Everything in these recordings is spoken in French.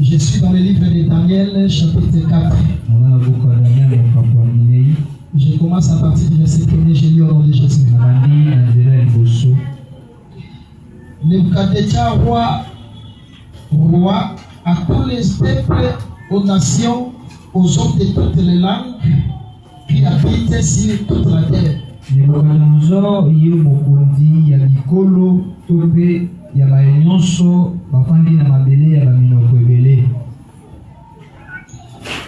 Je suis dans le livre de Daniel, chapitre 4. Je commence à partir du verset 1er, je lis au nom de Jésus. Nebukadnezar, roi à tous les peuples, aux nations, aux hommes de toutes les langues qui habitent sur toute la terre. Nebukadnezar yo mokonzi ya bikolo tope ya bayenyonso bafandi na mabele ya baminoko ebele.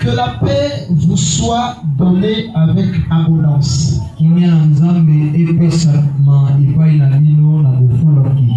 Que la paix vous soit donnée avec abondance. Kimia na Nzambe epesama epai na bino na bofoloki.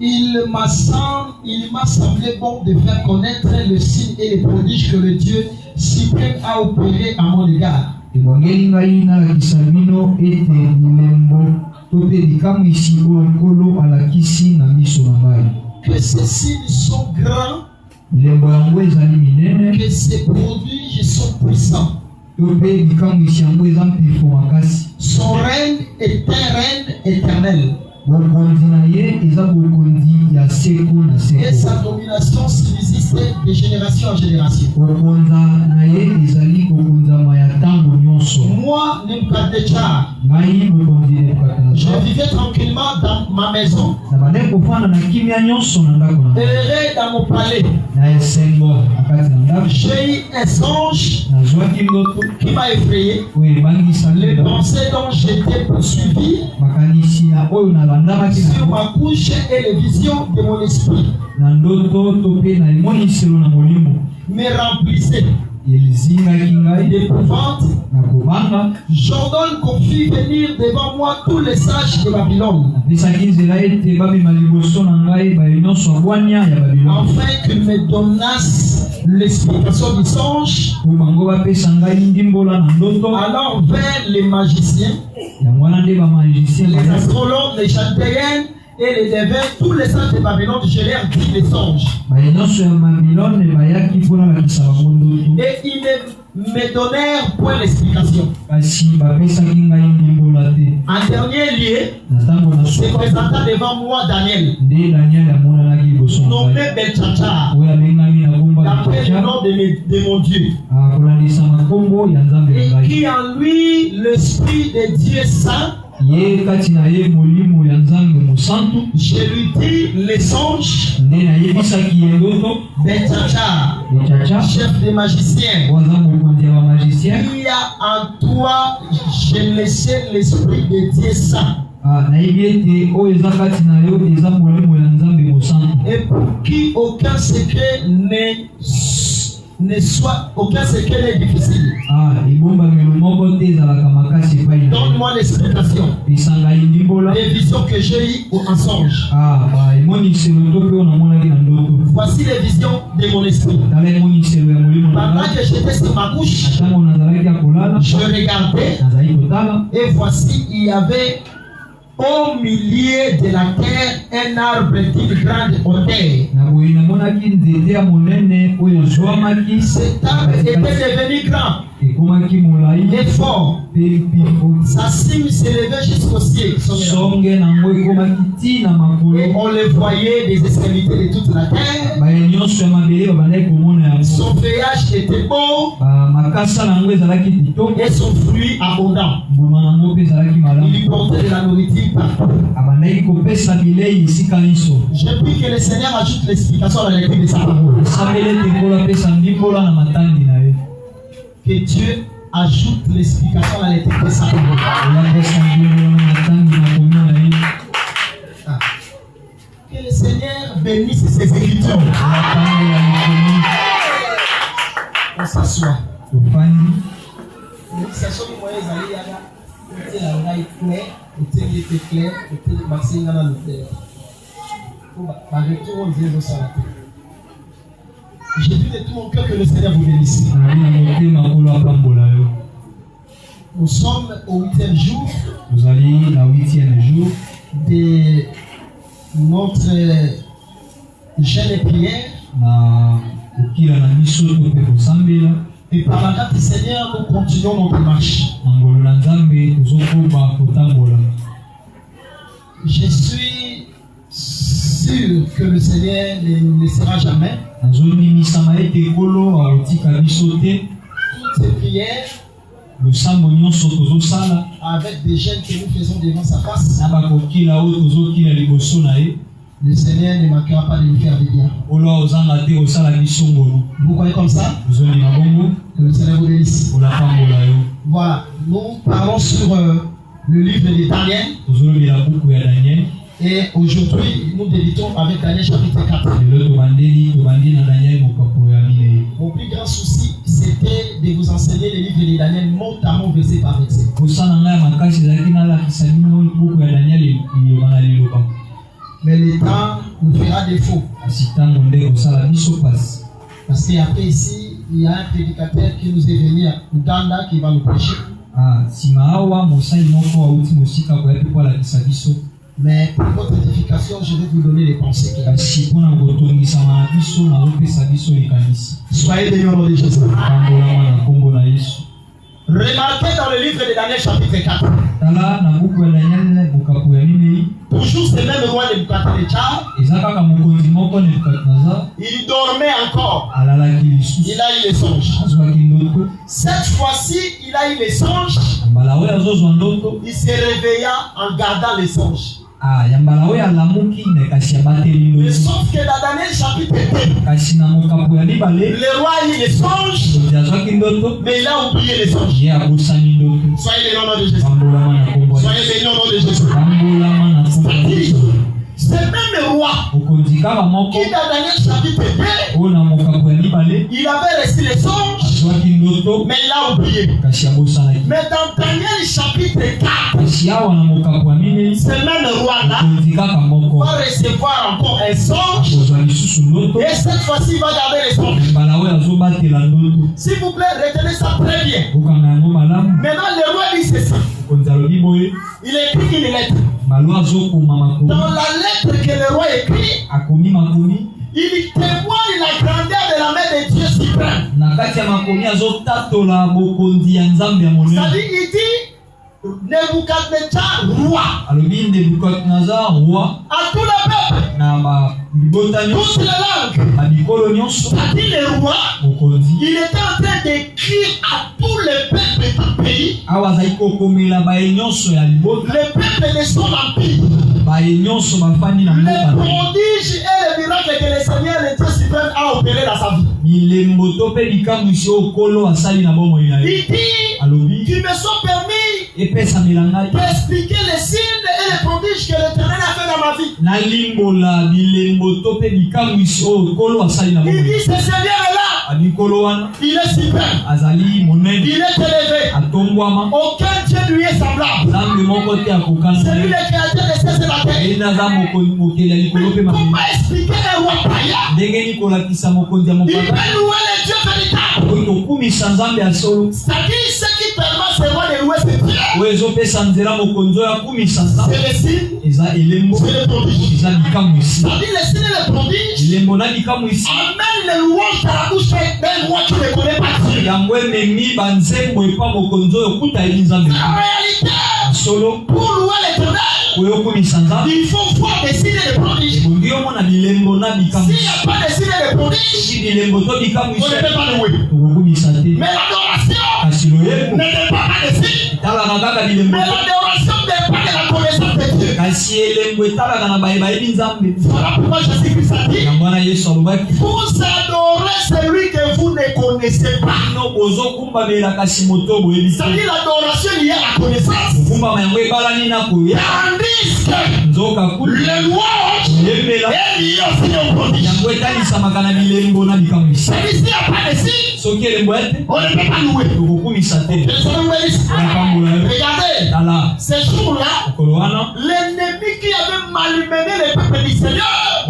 Il m'a semblé bon de faire connaître le signe et les prodiges que le Dieu suprême a opéré à mon égard. Ebongeli ngai nalakisa bino ete bilembo tope likambo isi oyo nkolo alakisi na miso na ngai. Que ces signes sont grands, Bilembo yango ezali minene, que ces prodiges sont puissants. tope likambo isi yango eza mpifo makasi. Son règne est un règne éternel. Bokonzi na ye eza bokonzi ya seko na Et seko. sa domination subsiste de génération en génération. Bokonza na ye ezali kokonzama ya ntango nyonso. Moi, Nebukadnezar, Ngai bokonzi je Nebukadnezar vivais tranquillement dans ma maison, na bande kofanda na kimia nyonso na ndako na ngai. erré dans mon palais. Na esengo na kati na ndako J'ai eu un songe nazwaki ndoto qui m'a effrayé. oyo ebangisa Les lelo pensées dont j'étais poursuivi makanisi ya oyo nalandamaki sur na ma couche et les visions de mon esprit na ndoto to mpe na emoniselo na molimo me remplissaient elizingaki ngai d'épouvante. na kobanga. J'ordonne qu'on fît venir devant moi tous les sages de Babylone, Napesaki nzela ete babima liboso na ngai baye nyonso abwania ya Babiloni afin qu'ils me donnassent l'explication du songe. po bango bapesa ngai ndimbola na ndoto. Alors vers les magiciens, Yango wana nde bamagicien les bayaki astrologues, les chaldéens et les devins, tous les sages de Babylone, je leur dis les songes. baye nyonso ya Babiloni bayaki mpona bakisa bango ndoto, Et ils ne me donnèrent point l'explication. kasi bapesaki ngai ndimbola te. En dernier lieu, Na ntango na se suka présenta devant moi Daniel, nde Daniel amonanaki liboso na nommé ngai Beltshazar, oyo abengami na kombo ya d'après le Beltshazar, nom de mon Dieu, akolandisa makombo ya Nzambe na et ngai. qui en lui l'Esprit de Dieu Saint. Ye kati na ye molimo ya Nzambe mosantu, Je lui dis les songes. nde nayebisaki ye ndoto. Beltshazar, Beltshazar chef des magiciens, oyo aza mokonzi ya bamagicien, il y a en toi, j'ai laissé l'Esprit de Dieu Saint, nayebi ete oyo eza kati na yo eza molimo ya Nzambe mosantu, et pour qui aucun secret aucun secret n'est difficile. ebombamelo moko te ezalaka makasi epai na yo. Donne-moi l'explication Pesa ngai ndimbola des visions que j'ai eues en songe. emoniselo to mpe oyo namonaki na ndoto. Voici les visions de mon esprit. Tala emoniselo ya molimo na Pendant ngai. que j'étais sur ma couche, Na ntango nazalaki ya kolala, je regardais, nazali kotala, et voici, il y avait au milieu de la terre un arbre d'une grande hauteur. na boye namonaki nzete ya monene oyo ezwamaki, Cet arbre était devenu grand ekomaki molai et fort. mpe mpifo. Sa cime s'élevait jusqu'au ciel. Songe nango ekomaki ntina Et makolo. on le voyait des extrémités de toute la terre. Baye nyonso ya mabele babandaki komona yango. Son feuillage était beau Makasa nango ezalaki kitoko, et son fruit abondant. mbuma nango mpe ezalaki Il malamu. lui portait de la nourriture partout. Abandaki kopesa bilei esika nyonso. Je prie que le Seigneur ajoute l'explication à la lecture de sa parole. Esambeli ete nkolo apesa ndimbola na matandi na ye. Que Dieu ajoute l'explication à la lecture de sa parole. Oyapesa ndimbola na matandi na komi na ye. Que le Seigneur bénisse ses écritures. Oyapangola likomi, On s'assoit. tofandi. Méditation du moyen ezali yaka otela ngai clair, oteli ete clair, oteli basenga na lutera. Po baretour oyo nzela ezosala te. Je dis de tout mon cœur que le Seigneur vous bénisse. Nazali na motema nkolo apambola yo. Nous sommes au 8e jour Tozali na 8e jour de notre jeûne et prière. na kokila na biso to mpe kosambela. Et par la grâce du Seigneur, nous continuons notre marche. Na ngolo na Nzambe tozokoba kotambola. Je suis sûr que que le Seigneur ne nous laissera jamais. Toutes ces prières avec des jeûnes que nous faisons devant sa face, le Seigneur ne manquera pas de nous faire du bien. Vous croyez comme ça? Que le Seigneur vous bénisse. Voilà, nous parlons sur le livre de Daniel. Et aujourd'hui, nous débutons avec Daniel chapitre 4. Mon plus grand souci, c'était de vous enseigner le livre de Daniel mot à mot, verset par verset. Mais le temps nous fera défaut. Parce qu'après ici, il y a un prédicateur qui nous est venu à Uganda qui va nous prêcher. Mais pour votre édification, je vais vous donner les pensées. Soyez bénis au nom de Jésus. Remarquez dans le livre de Daniel chapitre 4. Toujours ce même roi Nebuchadnezzar. Il dormait encore. Il a eu les songes. Cette fois-ci, il a eu les songes. Il se réveilla en gardant les songes. Mais sauf que dans Daniel chapitre 2, le roi a eu les songes, mais il a oublié les songes. Soyez bénis au nom de Jésus. Soyez bénis au nom de Jésus. C'est-à-dire, ce même roi qui dans Daniel chapitre 2, il avait reçu les songes, mais il a oublié. Mais dans Daniel chapitre 4, ce même roi-là va recevoir encore un songe, et cette fois-ci il va garder les songes. S'il vous plaît, retenez ça très bien. Maintenant le roi dit ceci. Il écrit une lettre. Dans la lettre que le roi écrit, il témoigne la grandeur de la main de Dieu suprême. C'est-à-dire, il dit Nebuchadnezzar roi. À tous les peuples, toutes les langues. C'est-à-dire le roi, il était en train d'écrire à tous les peuples du pays, les peuples de son empire, les prodiges et les miracles que le Seigneur le Dieu suprême a opéré dans sa vie. Il dit, qui me sont permis d'expliquer les signes et les prodiges que l'Éternel a fait dans ma vie. Il dit, ce Seigneur-là, il est suprême, il est élevé, aucun Dieu lui est semblable. C'est lui le créateur de cieux et la terre. Comment expliquer un roi païen? Il peut louer les dieux véritables. C'est-à-dire ce qui permet ce roi de louer ses dieux, c'est le signe, c'est le prodige. C'est-à-dire le signe et le prodige amène le louange dans la bouche d'un roi qui ne connaît pas Dieu. En réalité, pour louer l'éternel, il faut voir des signes et des prodiges. S'il n'y a pas de signes et de prodiges, on ne peut pas louer. Mais l'adoration ne dépend pas des signes. Mais l'adoration dépend de la connaissance de Dieu. Voilà pourquoi Jésus-Christ a dit, vous adorez celui que vous ne connaissez pas. C'est-à-dire l'adoration liée à la connaissance. Tandis que le louange est lié aussi au prodige. C'est-à-dire s'il n'y a pas de signe, on ne peut pas louer. Regardez, ces jours-là, l'ennemi qui avait malmené les peuples du Seigneur,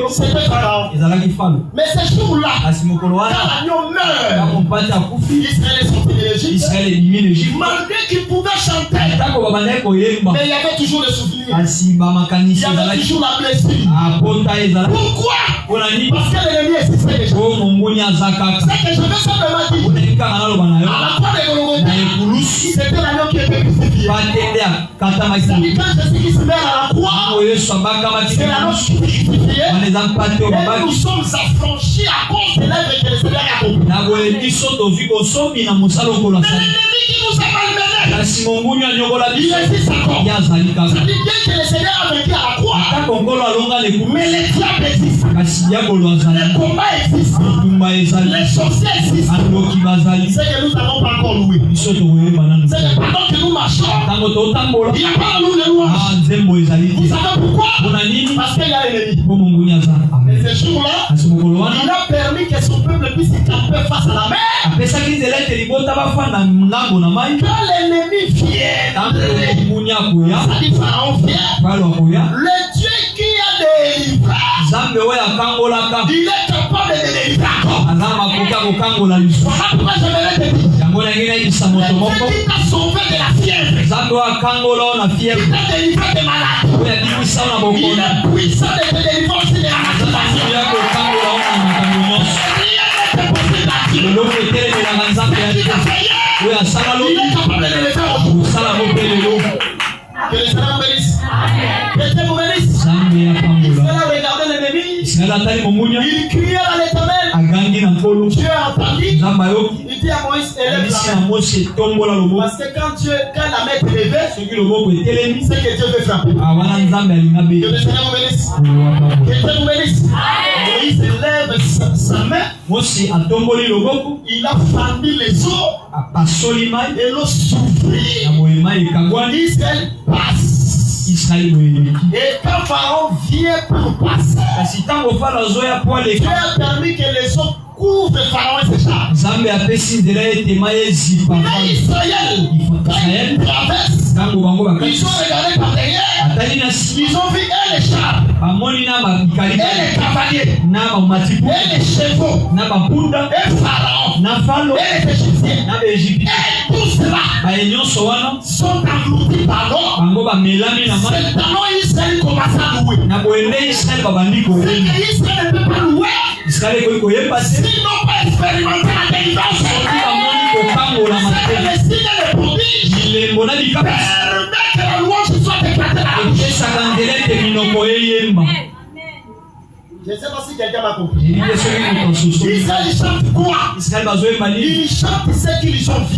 c'était Pharaon. Mais ces jours-là, quand l'agneau meurt, Israël est sorti de l'Égypte. Malgré qu'il pouvait chanter, mais il y avait toujours le souvenir. Il y avait toujours la blessure. Pourquoi? Parce que l'ennemi existait déjà. C'est que je veux simplement dire, à la croix de Golgotha, c'était l'agneau qui était crucifié. Quand Jésus qui se met à la croix, c'est la nôtre crucifiée. Et nous sommes affranchis à cause de l'œuvre que le Seigneur a accomplie. L'ennemi qui nous a malmenés, il existe encore. Ça dit bien que le Seigneur a vaincu à la croix. Mais les diables existent. Le combat existe. Les sorciers existent. C'est que nous n'avons pas encore loué. C'est que pendant que nous marchons, il n'y a pas nous les louanges. Vous savez pourquoi? Parce qu'il y a l'ennemi. Et ce jour-là, il a permis que son peuple puisse camper face à la mer. Quand l'ennemi vient, ça dit Pharaon vient, le Dieu qui a délivré, il est capable de délivrer encore. Voilà pourquoi je me l'ai dit. Dieu qui t'a sauvé de la fièvre, qui t'a délivré des malades, il est puissant de te délivrer aussi de la masturbation. Rien n'est possible à Dieu. Il a payé. Il est capable de le faire aujourd'hui. Que le Seigneur bénisse. Que Dieu vous bénisse. Israël a regardé l'ennemi. Il criait à l'Éternel. Dieu a entendu. Il dit à Moïse, élève la main. Parce que quand la main est élevée, c'est que Dieu veut frapper. Que le Seigneur vous bénisse. Que Dieu vous bénisse. Moïse élève sa main. Il a fendu les eaux. Et l'eau s'ouvrit. Israël passe. Et quand Pharaon vient pour passer, Dieu a permis que les eaux couvrent Pharaon et ses chars. Mais Israël traverse. Ils ont regardé par derrière. Ils ont vu les chars, et les cavaliers, et les chevaux, et Pharaon, et les Égyptiens. Et tout cela sont engloutis par l'eau. C'est dans l'eau Israël commence à louer. C'est que Israël ne peut pas louer s'ils n'ont pas expérimenté la délivrance. C'est que les signes et les prodiges permettent que la louange soit éclatée à la bouche. Je ne sais pas si quelqu'un m'a compris. Israël chante quoi? Il chante ce qu'ils ont vu.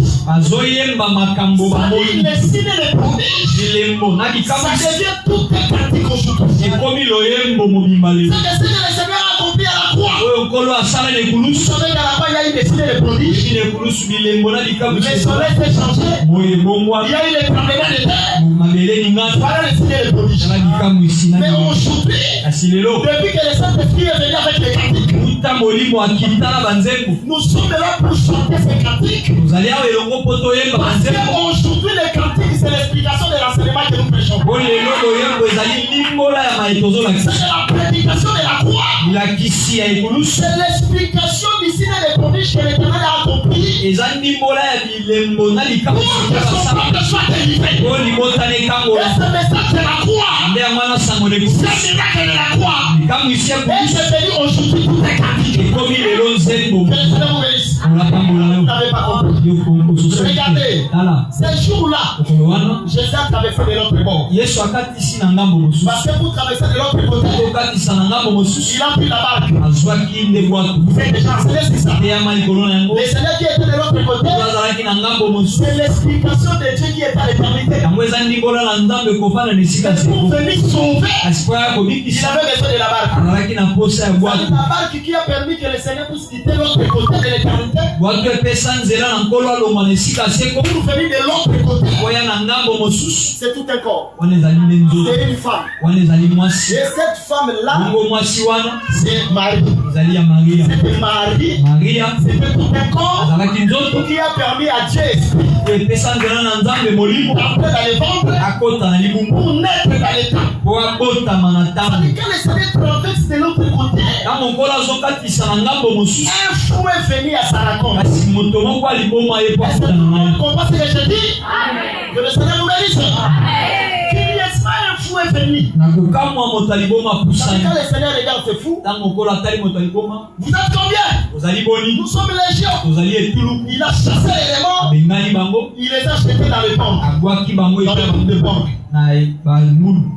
Les signes et les prodiges, ça devient tout un cantique aujourd'hui. C'est que le Seigneur a accompli à la croix. Vous savez qu'à la croix, il y a eu des signes et des prodiges. Le soleil s'est changé. Il y a eu les tremblements de terre. Voilà les signes et les prodiges. Mais aujourd'hui, depuis que les Saint-Esprit est venu avec les cantiques, nous sommes là pour chanter ces cantiques. Parce qu'aujourd'hui, les cantiques, c'est l'explication de l'enseignement que nous prêchons. C'est la prédication de la croix. C'est l'explication du signe et des prodiges que l'Éternel a accompli. Pour que son peuple soit délivré. Et ce message de la croix, c'est le miracle de la croix. Et je te dis aujourd'hui, tout est cantique. Que le Seigneur vous bénisse. Vous n'avez pas compris. Regardez, ces jours-là, Jésus a traversé de l'autre bord. Parce que pour traverser de l'autre côté, il a pris la barque. Vous êtes déjà enseigné sur ça. Le Seigneur qui était de l'autre côté, c'est l'explication de Dieu qui est à l'éternité. C'est pour venir sauver. Il avait besoin de la barque. C'est la barque qui a permis que le Seigneur puisse quitter l'autre côté de l'éternité. Pour venir de l'autre côté. C'est tout un corps. C'est une femme. Et cette femme-là, c'est Marie. C'était Marie. C'était tout un corps qui a permis à Dieu d'entrer dans les ventres pour naître dans les temps. Quand le Seigneur traverse de l'autre côté, un fou est venu à sa rencontre. Est-ce que tout le monde comprend ce que je dis? Que le Seigneur vous bénisse. Un fou est venu. Quand le Seigneur regarde ce fou, vous êtes combien? Nous sommes légions. Il a chassé les démons. Il les a jetés dans le temple. Dans le temple de porc.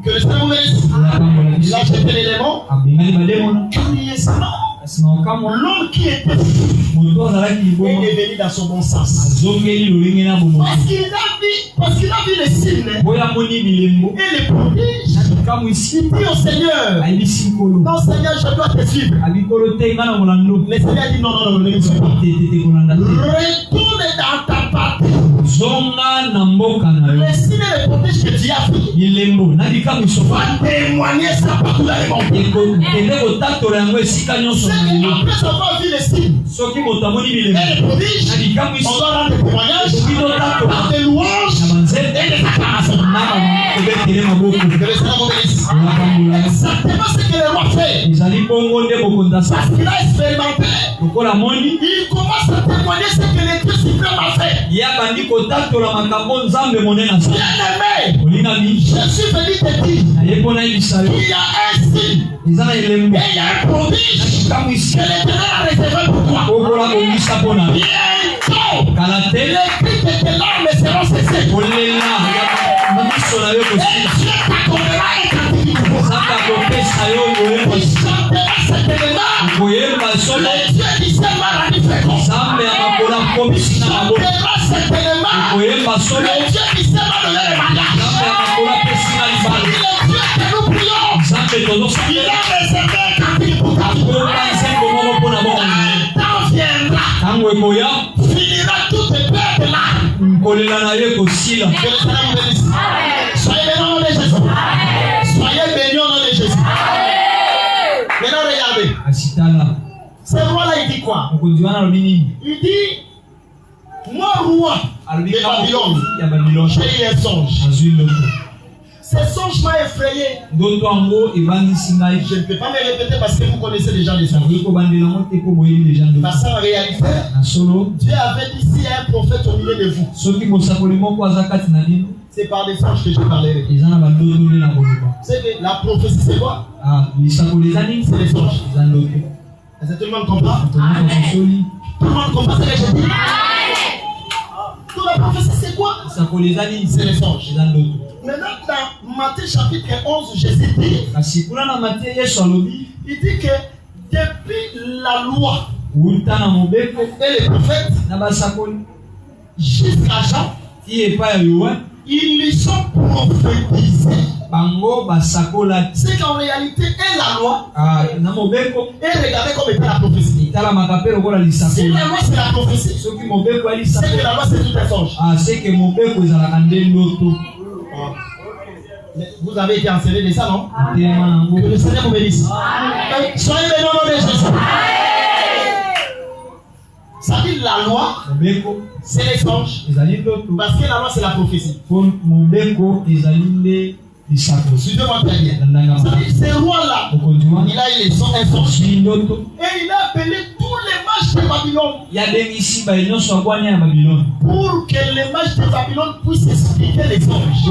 Que le Seigneur vous bénisse. Il a jeté les démons. L'homme qui était est devenu dans son bon sens. Parce qu'il a vu les signes et les prodiges. Il dit au Seigneur, non Seigneur, je dois te suivre. Le Seigneur dit non, ne me suis pas. Retourne dans ta patrie. Les signes et les prodiges que tu as fait va témoigner ça partout dans le monde. Après avoir vu les signes et les prodiges, on doit rendre témoignage par des louanges et des acclamations. Que le Seigneur vous bénisse. Exactement ce que le roi fait. Parce qu'il a expérimenté. Il commence à témoigner ce que les dieux suprêmes a fait. Bien-aimé, je suis venu te dire qu'il y a un signe et il y a un prodige que l'Éternel a réservé pour toi. Bientôt, les cris de tes larmes seront cessés. Et Dieu t'accordera un cantique nouveau. Il chantera cet élément. Les dieux d'Israël m'a rendu fécond. Il chantera cet élément. Les dieux d'Israël m'a donné le mariage. Il est Dieu que nous prions. Il a réservé un cantique pour ta vie. Un temps viendra. Finira toutes tes pertes là. Que le Seigneur vous bénisse. Soyez bénis au nom de Jésus. Soyez bénis au nom de Jésus. Maintenant regardez. Ce roi-là il dit quoi? Il dit, moi roi de Babylone, j'ai eu un songe. Ce songe m'a effrayé. Je ne peux pas me répéter parce que vous connaissez déjà les songes. Parce qu'en réalité, Dieu avait dit s'il y a un prophète au milieu de vous, c'est par des songes que je parlerai. C'est que la prophétie c'est quoi? C'est les songes. Est-ce que tout le monde comprend? Tout le monde comprend ce que je dis? Toute la prophétie c'est quoi? C'est les songes. Maintenant, dans Matthieu chapitre 11, Jésus dit, il dit que depuis la loi et les prophètes, jusqu'à Jean, ils lui sont prophétisés. C'est qu'en réalité, et la loi, et regardez comme était la prophétie. Si la loi c'est la prophétie, c'est que la loi c'est tout un songe. Vous avez été enseigné de ça, non? Que le Seigneur vous bénisse. Soyez bénis au nom de Jésus. Ça dit la loi, c'est les songes. Parce que la loi, c'est la prophétie. Suivez-moi très bien. Ça dit, ce roi-là, il a eu les songes, un songe. Et il a appelé tous les mages de Babylone. Pour que les mages de Babylone puissent expliquer les songes.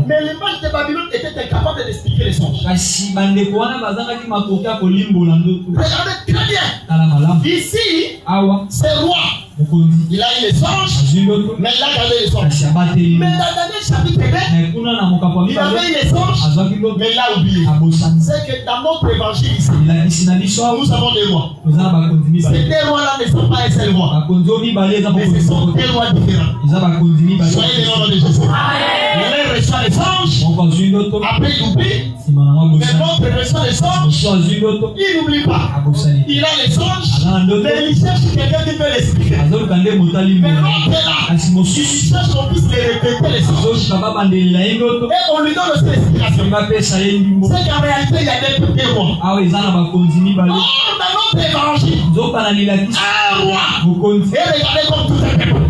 Mais les mages de Babylone étaient incapables d'expliquer les songes. Regardez très bien. Ici, ce roi, il a eu les songes, mais il a gardé les songes. Mais dans Daniel chapitre 1, il avait eu les songes, mais il a oublié. C'est que dans notre évangile ici, nous avons des rois. Ces deux rois-là ne sont pas un seul roi, mais ce sont deux rois différents. Soyez les noms de Jésus. L'un reçoit les songes, après il oublie. Mais l'autre reçoit les songes, il n'oublie pas. Il a les songes, mais il cherche quelqu'un qui peut l'expliquer. Mais l'autre là, il cherche qu'on puisse les répéter les songes. Et on lui donne aussi l'explication. C'est qu'en réalité, il y a des rois. Or, dans notre évangile, un roi. Et regardez comme tout est peuple.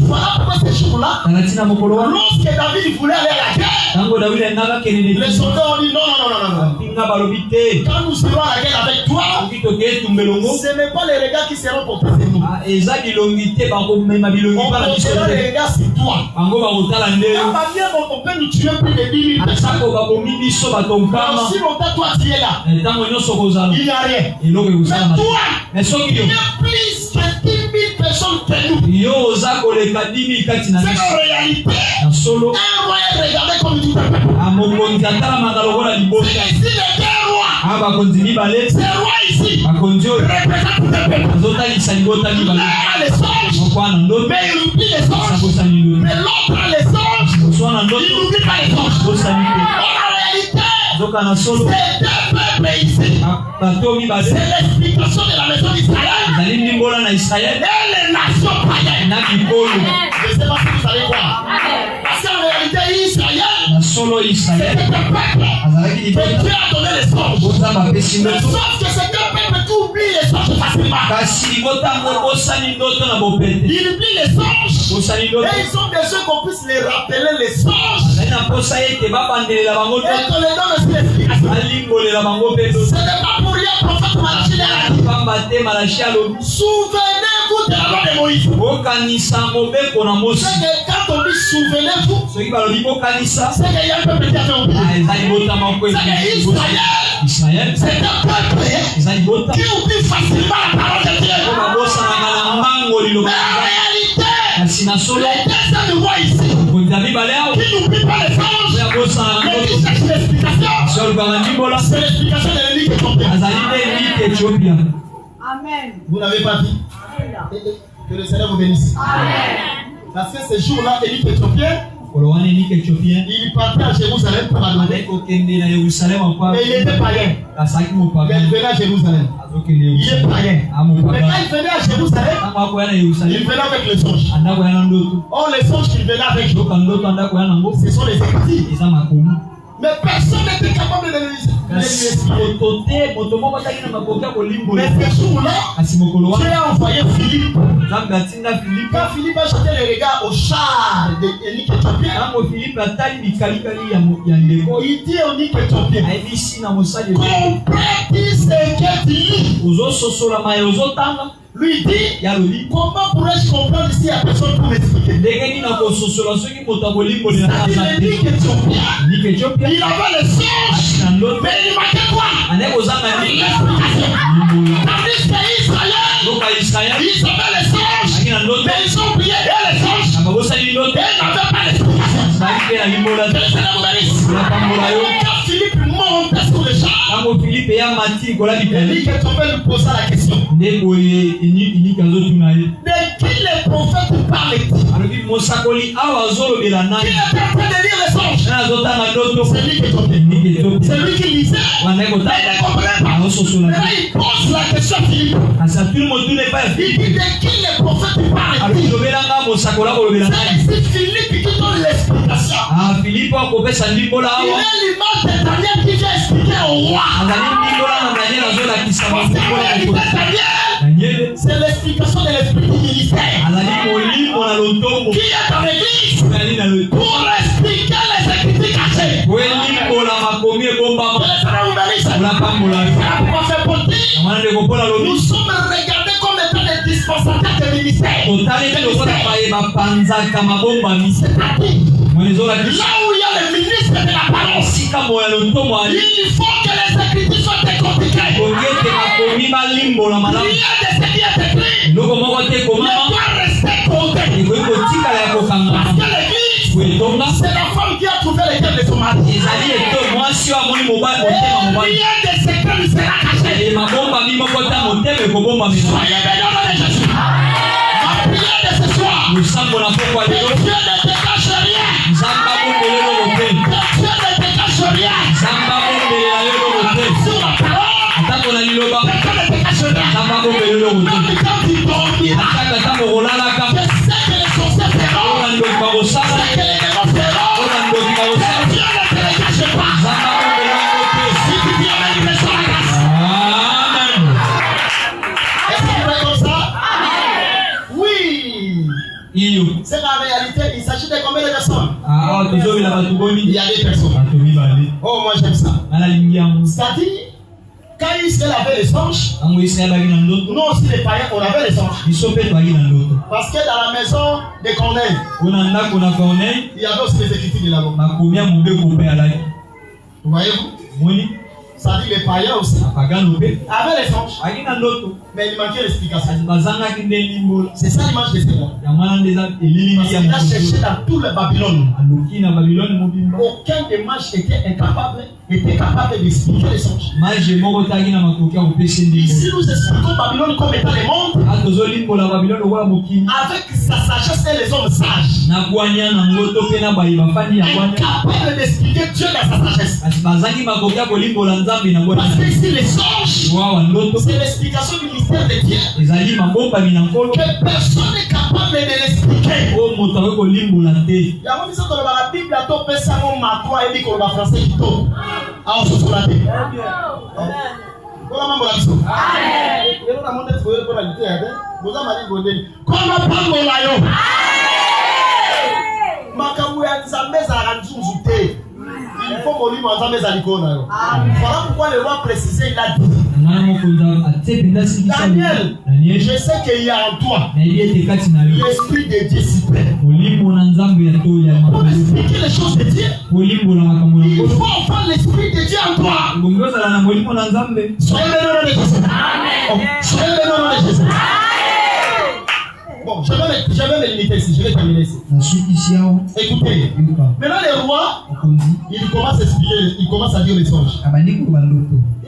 Voilà pourquoi ces jours-là, lorsque David voulait aller à la guerre, les soldats ont dit non. Quand nous serons à la guerre avec toi, ce n'est pas les regards qui seront portés sur nous. On portera les regards sur toi. Quand on peut nous tuer plus de 10 000 personnes. Mais si longtemps toi tu es là, il n'y a rien. Mais toi, il y a plus que 10 000 personnes que nous. C'est en réalité, un roi est regardé comme tout un peuple. C'est ici les deux rois. Ces rois ici représentent tout un peuple. L'un a les songes, mais il oublie les songes. Mais l'autre a les songes, il n'oublie pas les songes. En réalité, ces deux peuples ici, c'est l'explication de la maison d'Israël et les nations païennes. Je ne sais pas si vous allez voir. Parce qu'en réalité, Israël, c'est un peuple. Mais Dieu a donné les songes. Mais sauf que c'est un peuple qui oublie les songes facilement. Ils oublient les songes. Et ils ont besoin qu'on puisse les rappeler les songes. Et qu'on les donne aussi l'explication. Ce n'est pas pour rien que le prophète Malachie a dit. Souvenez-vous de la loi de Moïse. C'est que quand on dit souvenez-vous, c'est qu'il y a un peuple qui a fait oublier. C'est qu'Israël, c'est un peuple qui oublie facilement la parole de Dieu. Mais en réalité, les desseins de roi ici, qui n'oublie pas les songes, mais qui cherche l'explication, c'est l'explication de l'Élie Amen. Vous n'avez pas dit? Que le Seigneur vous bénisse. Amen. Parce que ce jour-là, Élie Éthiopien, il partait à Jérusalem pour adorer. Et il était païen. Mais il venait à Jérusalem. Il est païen. Mais quand il venait à Jérusalem, il venait avec les songes. Or, les songes qu'il venait avec, ce sont les écritures. Mais personne n'était capable de les expliquer. Mais ce jour-là, Dieu a envoyé Philippe. Quand Philippe a jeté les regards au char d'Élie Éthiopien, il dit au Élie Éthiopien, complète ce qu'elle dit. Lui dit, comment pourrais-je comprendre s'il n'y a personne pour m'expliquer? C'est-à-dire, il avait les songes, mais il manquait quoi? L'explication. Tandis que Israël, ils avaient les songes, mais ils ont oublié les songes, et ils n'avaient pas l'explication. Quand Philippe montait sur le char, Élie Éthiopien lui posa la question. De qui les prophètes parlent-ils? Qui est en train de lire les songes? C'est lui qui Éthiopien. C'est lui qui lisait. Mais il ne comprenait pas. Mais là, il pose la question à Philippe. Il dit de qui les prophètes parlent-ils? C'est Philippe qui donne l'explication. Il est l'image de Daniel qui vient expliquer au roi. C'est l'explication de l'esprit du ministère qui est dans l'église pour expliquer les écritures cachées. Nous sommes regardés comme étant des dispensataires de ministère. C'est-à-dire, là où il y a le ministre de la parole, il faut que les écritures soient décortiquées. Il y a de ce qui est écrit. Ne doit rester compté. Parce que l'église, c'est la femme qui a trouvé les cœurs de son mari. Rien de secret ne sera caché. Soyez bénis de Jésus. Ma prière de ce soir, que Dieu ne te cache rien. Que Dieu ne te cache rien. Sur la parole, que Dieu ne te cache rien. Même quand tu dormiras, je sais que les sorciers feront, je sais que les démons feront, mais Dieu ne te les cache pas. Si tu viens à la sur la grâce. Est-ce que tu fais comme ça? Oui, Il y a des personnes. Oh, moi j'aime ça. C'est-à-dire, quand Israël avait les anges, nous aussi les païens, on avait les anges. Parce que dans la maison de Corneille, il y avait aussi les écritures de la loi. Voyez-vous? Ça dit les païens aussi avaient les anges. Mais il manquait l'explication. C'est ça l'image de Seigneur. Parce qu'il a cherché dans tout le Babylone. Aucun des mages était capable d'expliquer les anges. Ici nous expliquons Babylone comme étant les mondes avec sa sagesse et les hommes sages. Incapable d'expliquer Dieu dans sa sagesse. Parce que ici les anges, c'est l'explication du mystère de Dieu. Que personne n'est capable de l'expliquer. Il y a un ministre dans la Bible, il y a un personne qui dit qu'on va français qui tombe. Ah, on se trouve là. Voilà, maman, la mission. Amen. Et nous avons dit que vous avez dit, vous avez dit, comment prendre mon laïo? Makamouya, ça met à la joute. Il faut mourir en temps à l'icône. Voilà pourquoi le roi précisé, il a dit. Daniel, je sais qu'il y a en toi l'esprit de Dieu suprême. Pour expliquer les choses de Dieu, il faut avoir l'esprit de Dieu en toi. Soyez bénis de Jésus. Amen. Soyez bénis de Jésus. Bon, je vais me limiter ici, je vais terminer ici. Écoutez, maintenant le roi, il commence à expliquer, il commence à dire les songes.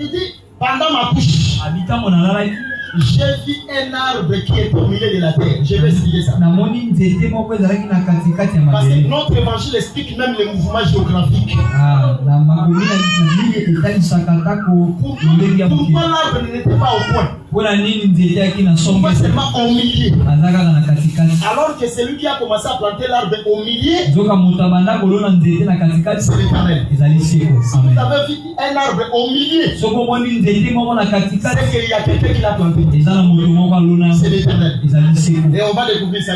Il dit, pendant ma couche, j'ai vu un arbre qui est au milieu de la terre. Je vais expliquer ça. Parce que notre évangile explique même les mouvements géographiques. Pourquoi l'arbre n'était pas au point? Pourquoi seulement au milieu? Alors que celui qui a commencé à planter l'arbre au milieu, c'est l'Éternel. Si vous avez vu un arbre au milieu, c'est qu'il y a quelqu'un qui l'a planté. C'est l'Éternel. Et on va découvrir ça.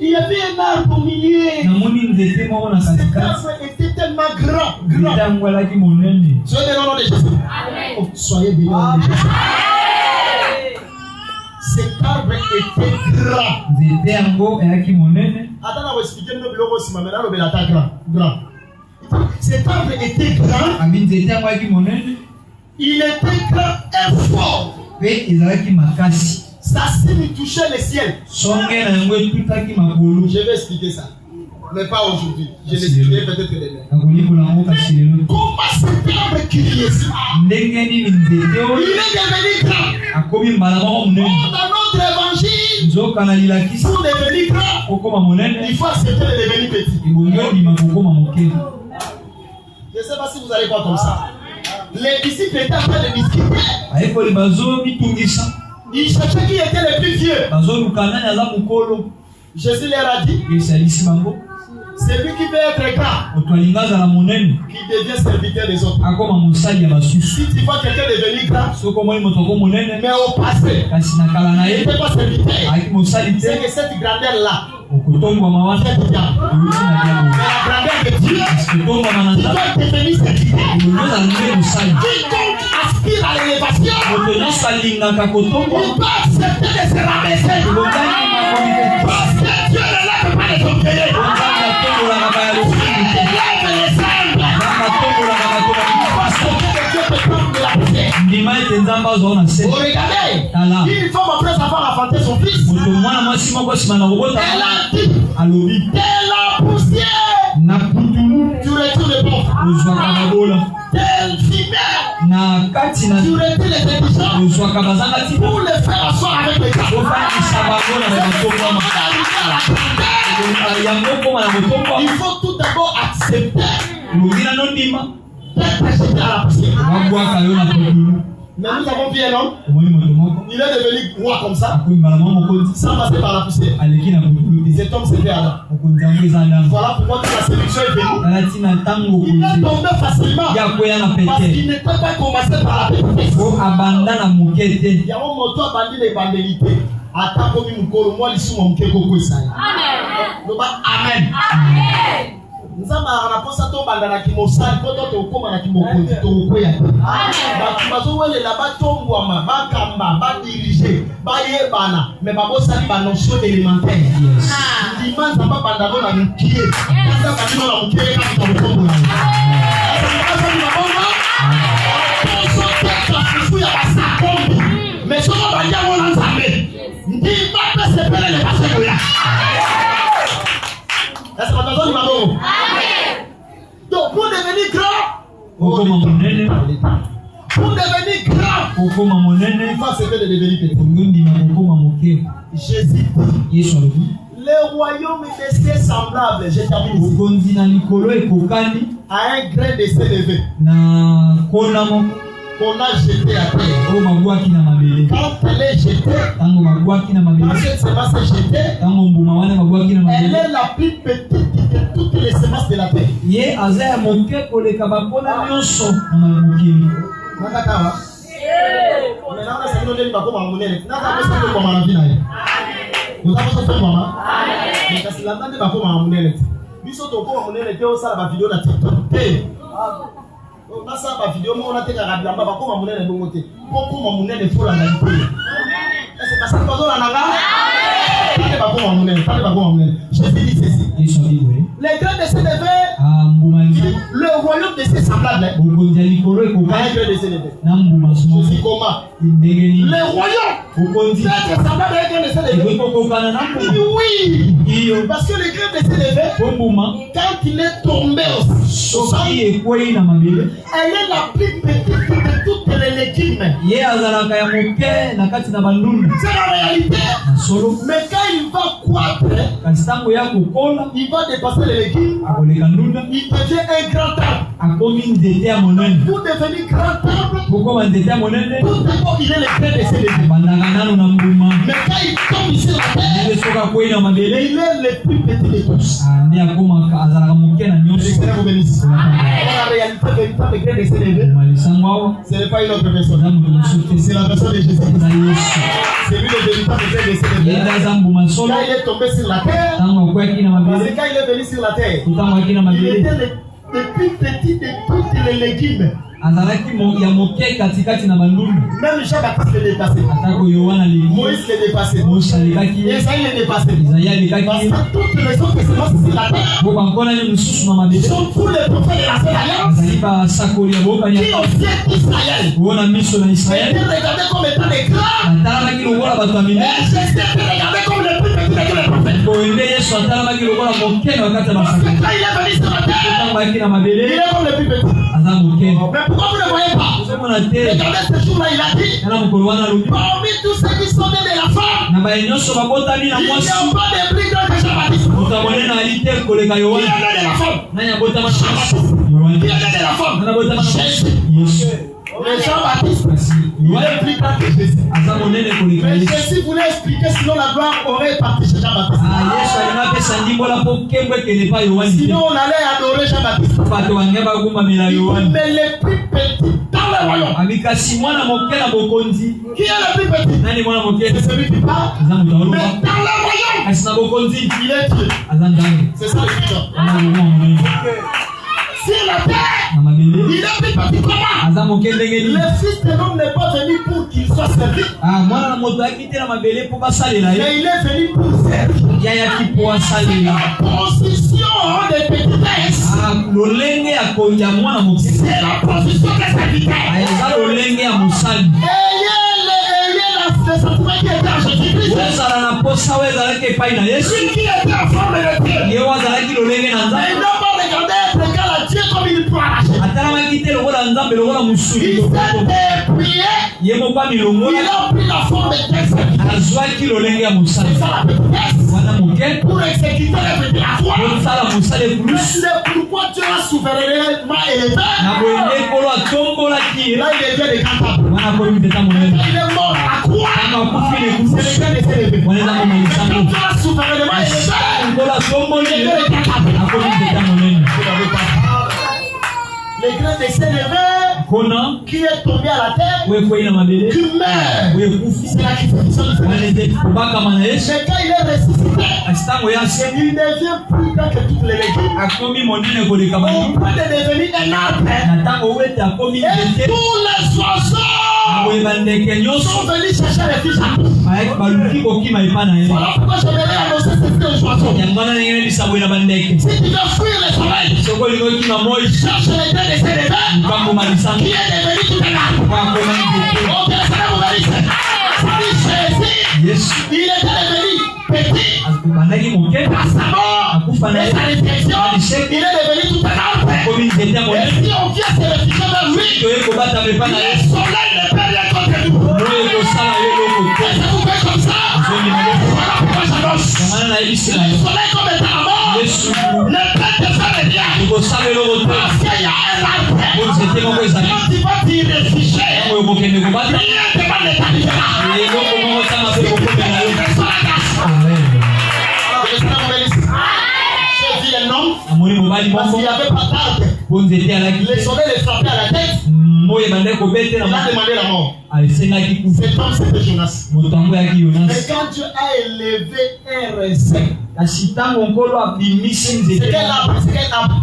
Il y avait un arbre au milieu. Cet arbre était tellement grand. Soyez bénis de Jésus. Soyez bénis de Jésus. Cet arbre était grand. Attends, on va expliquer le bureau aussi. Maintenant, on va l'attaquer grand. Cet arbre était grand. Il était grand et fort. Sa cime touchait le ciel. Je vais expliquer ça. Mais pas aujourd'hui. Je l'expliquerai peut-être demain. Comment cet arbre criait ça? Il est devenu grand. Dans notre évangile, pour devenir grand, il faut accepter de devenir petit. Je ne sais pas si vous allez voir comme ça. Les disciples étaient en train de discuter. Ils cherchaient qui était le plus vieux. Jésus leur a dit, celui qui veut être grand, qui devient serviteur des autres. Si tu vois quelqu'un devenir grand, mais au passé, il n'était pas serviteur. C'est que cette grandeur-là, mais la grandeur de Dieu, il doit devenir serviteur. Quiconque aspire à l'élévation, il doit accepter de se rabaisser. Parce que Dieu ne lève pas les orgueilleux. Regardez, une femme après avoir enfanté son fils, elle a dit, de la poussière, tu retournes les pauvres. Telle fumée, tu retires les indigents pour les faire asseoir avec les gars. Il faut tout d'abord accepter d'être acheté à la poussière. Mais nous avons vu un homme, il est devenu roi comme ça, sans passer par la poussière. Cet homme s'est fait Adam. Voilà pourquoi la séduction est venue. Il est tombé facilement parce qu'il n'était pas commencé par la pétesse. Il y a un moto abandonné les bandelités. Atako mi mukolo moi lisumo mkeko kwesai. Amen. Loba amen. Amen. Nzamba anaposa to banda na kimosali poto to koma na kimokonzi to koya. Amen. Ba mazo wele la ba tombwa ma ba kamba ba diriger ba yebana mais ba bosali ba notion élémentaire. Yes. Ndimanza ba banda na mkiye. Nda ba bino na mkiye ka to kombo na. Mais ce qu'on va dire, on l'a entamé. Ndi pas se pele le passer là. Est-ce que vous entendez ma voix? Amen. Donc pour devenir grand, pour devenir grand, il faut accepter de devenir petit. Jésus dit, le royaume était semblable, j'ai terminé ici, à un grain de sel élevé qu'on a jeté à terre. Quand elle est jetée, quand cette semence est jetée, elle est la plus petite de toutes les semences de la terre. Nasa ba vidéo mo na teka rabia ba ko mamunene bongote ko mamunene fola na liko est-ce que ça passe dans la nanga pas ko mamunene Jésus dit ceci les grands de ces levés le royaume de ces semblables un grand de ces levés Jésus comment le royaume c'est semblable à un grand de ces levés oui parce que le grand de ces levés quand il est tombé au sol elle est la plus petite de toutes les légumes. C'est la réalité. Mais quand il va croître, il va dépasser les légumes. Il devient un grand arbre. Pour devenir grand arbre, tout d'abord il est le grain de ses légumes. Mais quand il tombe ici la terre, il est le plus petit de tous. La réalité véritable grain de ses légumes, ce n'est pas une autre personne. C'est la personne de Jésus. C'est lui le véritable grain de ses légumes. Quand il est tombé sur la terre, parce que quand il est venu sur la terre, il était le plus petit de toutes les légumes. Même Jean-Baptiste l'est dépassé. Moïse l'est dépassé. Esaïe l'est dépassé. Parce que toutes les autres semences sur la terre sont tous les prophètes de la seule alliance qui ont fait Israël. Ils étaient regardés comme étant des grands. Et Jésus était regardé comme le plus petit de tous les prophètes. Parce que quand il est venu sur la terre, il est comme le plus petit. Mais pourquoi vous ne voyez pas? Regardez ce jour-là, il a dit parmi tous ceux qui sont nés de la femme, il n'y a pas de plus grand que Jean-Baptiste. Qui est né de la femme? Qui est né de la femme? Jésus. Mais Jean-Baptiste, il est plus grand que Jésus. Mais Jésus voulait expliquer, sinon la gloire aurait parti chez Jean-Baptiste. Sinon on allait adorer Jean-Baptiste. Mais le plus petit dans le royaume. Qui est le plus petit? C'est celui qui parle. Mais dans le royaume, il est Dieu. C'est ça le plus. Sur la terre, il est plus petit comment? Le fils de l'homme n'est pas venu pour qu'il soit servi. Mais il est venu pour servir. La position des petitesses, c'est la position des serviteurs. Le sentiment qui était en Jésus-Christ, celui qui était en forme de Dieu, il n'a pas regardé être égal à Dieu comme il peut arracher. Il s'est déplié, il a pris la forme d'un serviteur. C'est ça la petitesse. Pour exécuter les petits à toi. C'est pourquoi Dieu a souverainement élevé. Là il est bien des cantables. Il est mort à la croix. C'est le grain de ses levés. Dieu a souverainement élevé. Il est bien des cantables. Les grains de ses levés qui est tombé à la terre, qui meurt. C'est la crucifixion du Seigneur. Mais quand il est ressuscité, il ne devient plus grand que toutes les légumes. On peut devenir un arbre. Et tous les oiseaux sont venus chercher les fiches à tous. Voilà pourquoi j'aimerais annoncer ceci aux oiseaux. Si tu veux fuir le soleil, cherche les grains de Sénégal qui est devenu tout un arbre. Oh, que le Seigneur vous bénisse. Jésus, il est devenu petit. Par sa mort et sa résurrection, il est devenu tout un arbre. Et si on vient se réfugier vers lui, le soleil ne peut rien contre nous. Et ça vous fait comme ça. Voilà pourquoi j'annonce. Le soleil comme est à la mort ne peut te faire rien. Parce qu'il y a un arbre. Quand tu vas t'y réfugier, rien ne va t'arriver. J'ai vu un homme, parce qu'il n'y avait pas d'arbre. Le soleil le frappait à la tête. Il a demandé la mort. Cet homme, c'était Jonas. Mais quand Dieu a élevé un raisin, c'est quel arbre? C'est quel arbre?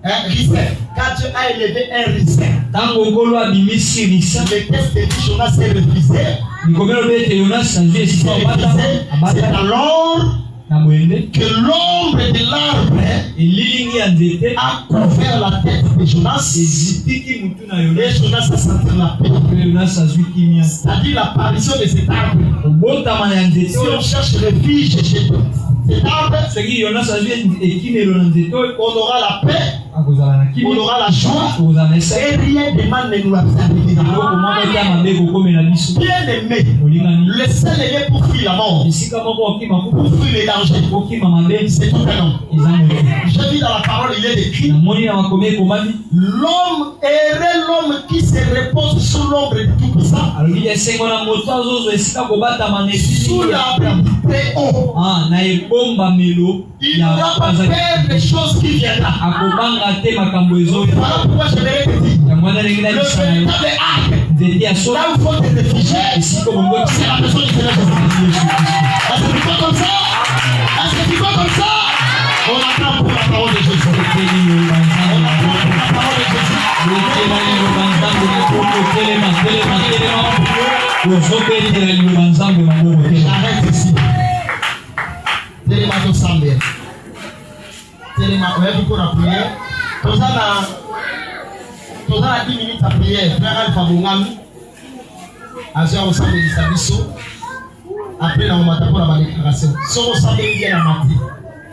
Un raisin. Quand Dieu a élevé un raisin, le texte dit Jonas est refusé. C'est alors que l'ombre de l'arbre a couvert la tête de Jonas. Et Jonas a senti la paix. C'est-à-dire l'apparition de cet arbre. Si on cherche refuge chez cet arbre, on aura la paix, on aura la joie, et rien de mal ne nous arrivera. Bien aimé, le seul lieu pour fuir la mort, pour fuir les dangers, c'est tout un homme. Je dis dans la parole, il est écrit: l'homme est l'homme qui se repose sous l'ombre du Tout-Puissant, sous l'abri du Très-Haut. Il n'aura pas peur des choses qui viendront. Voilà pourquoi je l'ai dit. Le véritable arbre, là où il faut te réfugier, c'est la personne du Seigneur Jésus. Est-ce que tu vois comme ça? Est-ce que tu vois comme ça? On attend pour la parole de Jésus. On attend pour la parole de Jésus. J'arrête ici. Téléma ensemble. Téléma, on a vu qu'on a prié. Tout ça a 10 minutes à prière. Frère Alpha Bongami, Azia ensemble de Sabiso. Après, on va pour la déclaration. Si on s'appelle bien la matin,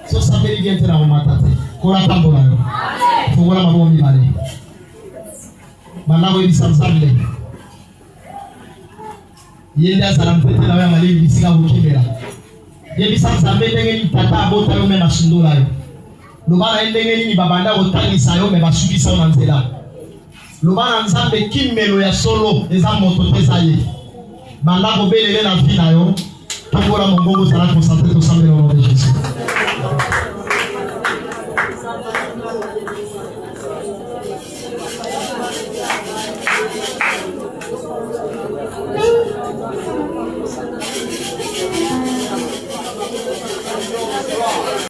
si on s'appelle bien la matin, qu'on a pas bon. Il faut voir ma bonne vie. Maintenant, on va ensemble. Yende asalam pete na wewe mali bisika bukibera. Yebi sasa mbenge ni tata bota yo mena sundola yo. Lobana ndenge ni babanda otangisa yo me basubisa na nzela. Lobana nzambe kimelo ya solo eza moto tesaye. Banda ko belele na vie na yo. Tongora mongongo sala concentrer to sambe au nom de Jésus.